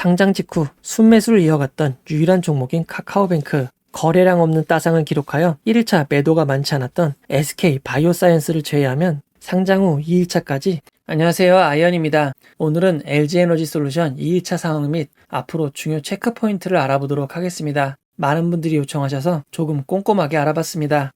상장 직후 순매수를 이어갔던 유일한 종목인 카카오뱅크, 거래량 없는 따상을 기록하여 1일차 매도가 많지 않았던 SK바이오사이언스를 제외하면 상장 후 2일차까지. 안녕하세요, 아이언입니다. 오늘은 LG에너지솔루션 2일차 상황 및 앞으로 중요 체크포인트를 알아보도록 하겠습니다. 많은 분들이 요청하셔서 조금 꼼꼼하게 알아봤습니다.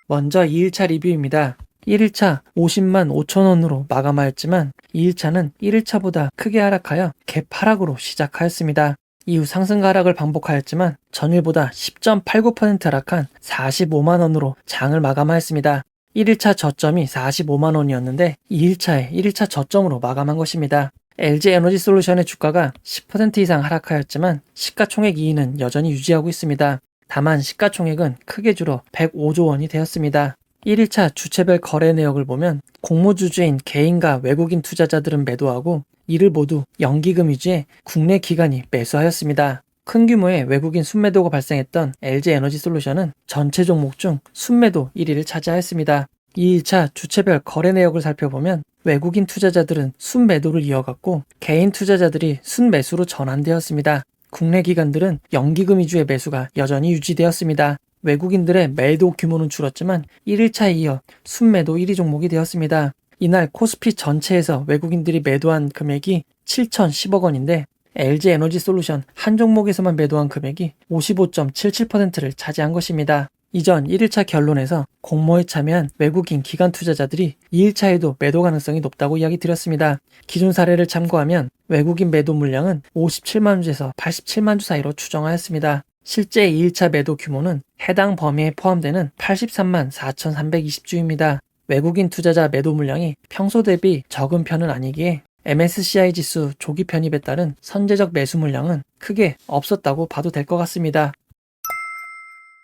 먼저 2일차 리뷰입니다. 1일차 50만 5천원으로 마감하였지만 2일차는 1일차보다 크게 하락하여 갭 하락으로 시작하였습니다. 이후 상승과 하락을 반복하였지만 전일보다 10.89% 하락한 45만원으로 장을 마감하였습니다. 1일차 저점이 45만원이었는데 2일차에 1일차 저점으로 마감한 것입니다. LG에너지솔루션의 주가가 10% 이상 하락하였지만 시가총액 2위는 여전히 유지하고 있습니다. 다만 시가총액은 크게 줄어 105조 원이 되었습니다. 1일차 주체별 거래 내역을 보면 공모주주인 개인과 외국인 투자자들은 매도하고 이를 모두 연기금 위주의 국내 기관이 매수하였습니다. 큰 규모의 외국인 순매도가 발생했던 LG에너지솔루션은 전체 종목 중 순매도 1위를 차지하였습니다. 2일차 주체별 거래 내역을 살펴보면 외국인 투자자들은 순매도를 이어갔고 개인 투자자들이 순매수로 전환되었습니다. 국내 기관들은 연기금 위주의 매수가 여전히 유지되었습니다. 외국인들의 매도 규모는 줄었지만 1일차에 이어 순매도 1위 종목이 되었습니다. 이날 코스피 전체에서 외국인들이 매도한 금액이 7,010억 원인데 LG에너지솔루션 한 종목에서만 매도한 금액이 55.77%를 차지한 것입니다. 이전 1일차 결론에서 공모에 참여한 외국인 기관 투자자들이 2일차에도 매도 가능성이 높다고 이야기 드렸습니다. 기존 사례를 참고하면 외국인 매도 물량은 57만 주에서 87만 주 사이로 추정하였습니다. 실제 2일차 매도 규모는 해당 범위에 포함되는 83만 4,320주입니다. 외국인 투자자 매도 물량이 평소 대비 적은 편은 아니기에 MSCI 지수 조기 편입에 따른 선제적 매수 물량은 크게 없었다고 봐도 될 것 같습니다.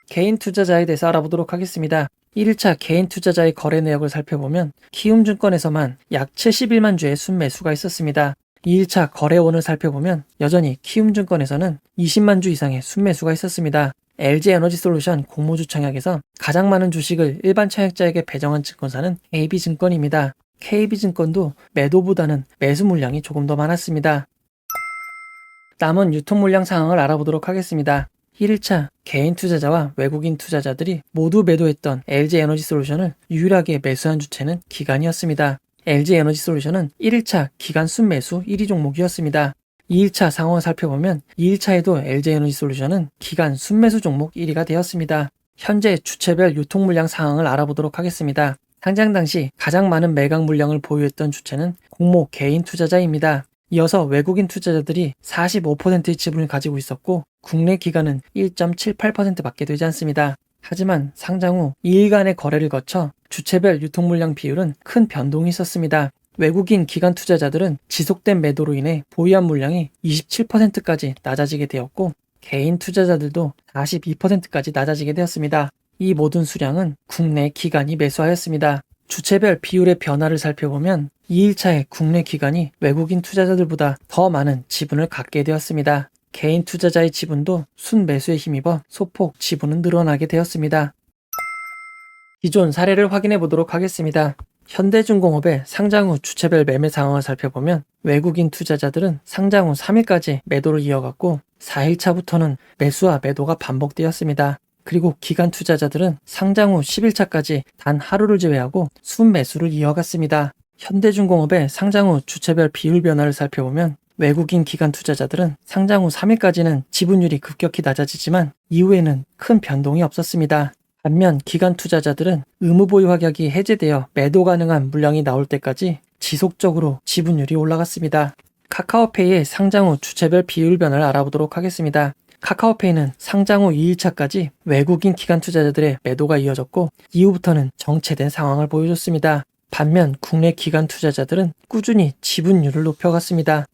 개인 투자자에 대해서 알아보도록 하겠습니다. 1일차 개인 투자자의 거래 내역을 살펴보면 키움증권에서만 약 71만 주의 순매수가 있었습니다. 2일차 거래원을 살펴보면 여전히 키움증권에서는 20만 주 이상의 순매수가 있었습니다. LG에너지솔루션 공모주 청약에서 가장 많은 주식을 일반 청약자에게 배정한 증권사는 KB증권입니다. KB증권도 매도보다는 매수 물량이 조금 더 많았습니다. 남은 유통 물량 상황을 알아보도록 하겠습니다. 1일차 개인 투자자와 외국인 투자자들이 모두 매도했던 LG에너지솔루션을 유일하게 매수한 주체는 기관이었습니다. LG에너지솔루션은 1일차 기관 순매수 1위 종목이었습니다. 2일차 상황을 살펴보면 2일차에도 LG에너지솔루션은 기관 순매수 종목 1위가 되었습니다. 현재 주체별 유통 물량 상황을 알아보도록 하겠습니다. 상장 당시 가장 많은 매각 물량을 보유했던 주체는 공모 개인 투자자입니다. 이어서 외국인 투자자들이 45%의 지분을 가지고 있었고 국내 기관은 1.78%밖에 되지 않습니다. 하지만 상장 후 2일간의 거래를 거쳐 주체별 유통 물량 비율은 큰 변동이 있었습니다. 외국인 기관 투자자들은 지속된 매도로 인해 보유한 물량이 27%까지 낮아지게 되었고 개인 투자자들도 42%까지 낮아지게 되었습니다. 이 모든 수량은 국내 기관이 매수하였습니다. 주체별 비율의 변화를 살펴보면 2일차에 국내 기관이 외국인 투자자들보다 더 많은 지분을 갖게 되었습니다. 개인 투자자의 지분도 순매수에 힘입어 소폭 지분은 늘어나게 되었습니다. 기존 사례를 확인해 보도록 하겠습니다. 현대중공업의 상장 후 주체별 매매 상황을 살펴보면 외국인 투자자들은 상장 후 3일까지 매도를 이어갔고 4일차부터는 매수와 매도가 반복되었습니다. 그리고 기관 투자자들은 상장 후 10일차까지 단 하루를 제외하고 순매수를 이어갔습니다. 현대중공업의 상장 후 주체별 비율 변화를 살펴보면 외국인 기관 투자자들은 상장 후 3일까지는 지분율이 급격히 낮아지지만 이후에는 큰 변동이 없었습니다. 반면 기관 투자자들은 의무 보유 확약이 해제되어 매도 가능한 물량이 나올 때까지 지속적으로 지분율이 올라갔습니다. 카카오페이의 상장 후 주체별 비율 변화를 알아보도록 하겠습니다. 카카오페이는 상장 후 2일차까지 외국인 기관 투자자들의 매도가 이어졌고 이후부터는 정체된 상황을 보여줬습니다. 반면 국내 기관 투자자들은 꾸준히 지분율을 높여갔습니다.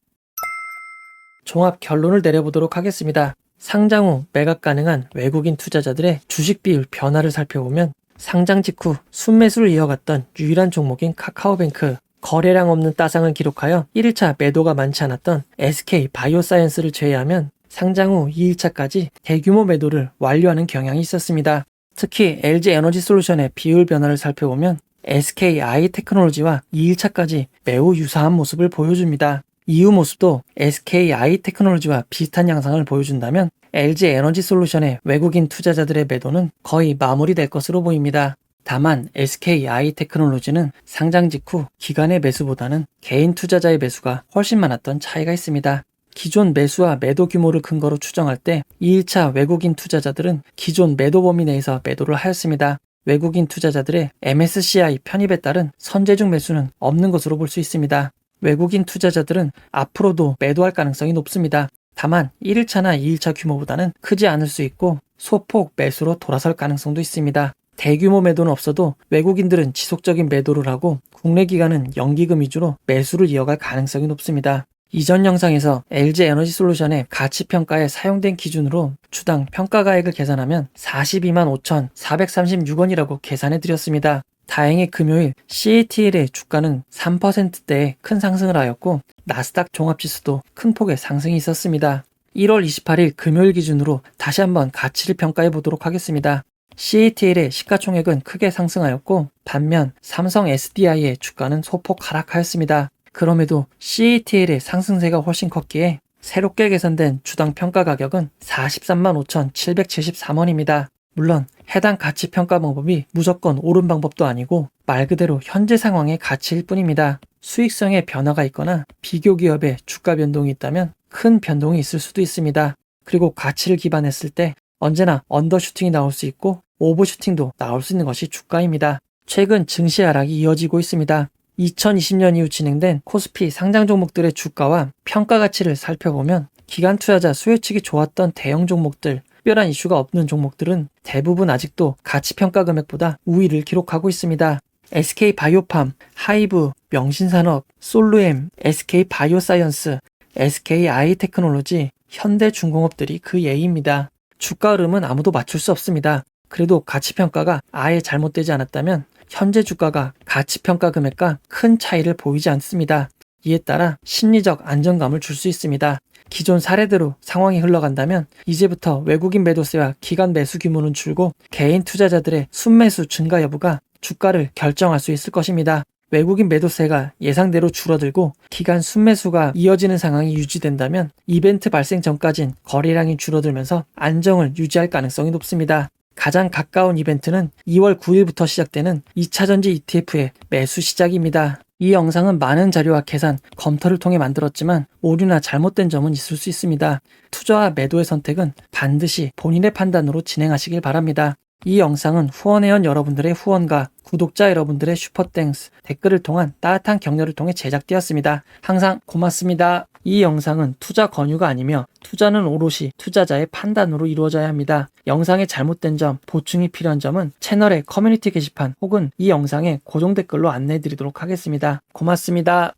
종합 결론을 내려보도록 하겠습니다. 상장 후 매각 가능한 외국인 투자자들의 주식 비율 변화를 살펴보면 상장 직후 순매수를 이어갔던 유일한 종목인 카카오뱅크, 거래량 없는 따상을 기록하여 1일차 매도가 많지 않았던 SK바이오사이언스를 제외하면 상장 후 2일차까지 대규모 매도를 완료하는 경향이 있었습니다. 특히 LG에너지솔루션의 비율 변화를 살펴보면 SKI 테크놀로지와 2일차까지 매우 유사한 모습을 보여줍니다. 이후 모습도 SKI 테크놀로지와 비슷한 양상을 보여준다면 LG 에너지 솔루션의 외국인 투자자들의 매도는 거의 마무리될 것으로 보입니다. 다만 SKI 테크놀로지는 상장 직후 기관의 매수보다는 개인 투자자의 매수가 훨씬 많았던 차이가 있습니다. 기존 매수와 매도 규모를 근거로 추정할 때 2일차 외국인 투자자들은 기존 매도 범위 내에서 매도를 하였습니다. 외국인 투자자들의 MSCI 편입에 따른 선제중 매수는 없는 것으로 볼 수 있습니다. 외국인 투자자들은 앞으로도 매도할 가능성이 높습니다. 다만 1일차나 2일차 규모보다는 크지 않을 수 있고 소폭 매수로 돌아설 가능성도 있습니다. 대규모 매도는 없어도 외국인들은 지속적인 매도를 하고 국내 기관은 연기금 위주로 매수를 이어갈 가능성이 높습니다. 이전 영상에서 LG 에너지 솔루션의 가치평가에 사용된 기준으로 주당 평가가액을 계산하면 42만 5,436원이라고 계산해 드렸습니다. 다행히 금요일 CATL의 주가는 3%대의 큰 상승을 하였고 나스닥 종합지수도 큰 폭의 상승이 있었습니다. 1월 28일 금요일 기준으로 다시 한번 가치를 평가해 보도록 하겠습니다. CATL의 시가총액은 크게 상승하였고 반면 삼성 SDI의 주가는 소폭 하락하였습니다. 그럼에도 CATL의 상승세가 훨씬 컸기에 새롭게 개선된 주당 평가 가격은 43만 5,773원입니다. 물론 해당 가치 평가 방법이 무조건 옳은 방법도 아니고 말 그대로 현재 상황의 가치일 뿐입니다. 수익성에 변화가 있거나 비교 기업의 주가 변동이 있다면 큰 변동이 있을 수도 있습니다. 그리고 가치를 기반했을 때 언제나 언더슈팅이 나올 수 있고 오버슈팅도 나올 수 있는 것이 주가입니다. 최근 증시 하락이 이어지고 있습니다. 2020년 이후 진행된 코스피 상장 종목들의 주가와 평가 가치를 살펴보면 기관 투자자 수요측이 좋았던 대형 종목들, 특별한 이슈가 없는 종목들은 대부분 아직도 가치평가 금액보다 우위를 기록하고 있습니다. SK바이오팜, 하이브, 명신산업, 솔루엠, SK바이오사이언스, SKI테크놀로지, 현대중공업들이 그 예입니다. 주가 흐름은 아무도 맞출 수 없습니다. 그래도 가치평가가 아예 잘못되지 않았다면 현재 주가가 가치평가 금액과 큰 차이를 보이지 않습니다. 이에 따라 심리적 안정감을 줄 수 있습니다. 기존 사례대로 상황이 흘러간다면 이제부터 외국인 매도세와 기관 매수 규모는 줄고 개인 투자자들의 순매수 증가 여부가 주가를 결정할 수 있을 것입니다. 외국인 매도세가 예상대로 줄어들고 기관 순매수가 이어지는 상황이 유지된다면 이벤트 발생 전까진 거래량이 줄어들면서 안정을 유지할 가능성이 높습니다. 가장 가까운 이벤트는 2월 9일부터 시작되는 2차전지 ETF의 매수 시작입니다. 이 영상은 많은 자료와 계산, 검토를 통해 만들었지만 오류나 잘못된 점은 있을 수 있습니다. 투자와 매도의 선택은 반드시 본인의 판단으로 진행하시길 바랍니다. 이 영상은 후원회원 여러분들의 후원과 구독자 여러분들의 슈퍼땡스, 댓글을 통한 따뜻한 격려를 통해 제작되었습니다. 항상 고맙습니다. 이 영상은 투자 권유가 아니며 투자는 오롯이 투자자의 판단으로 이루어져야 합니다. 영상의 잘못된 점, 보충이 필요한 점은 채널의 커뮤니티 게시판 혹은 이 영상의 고정 댓글로 안내해 드리도록 하겠습니다. 고맙습니다.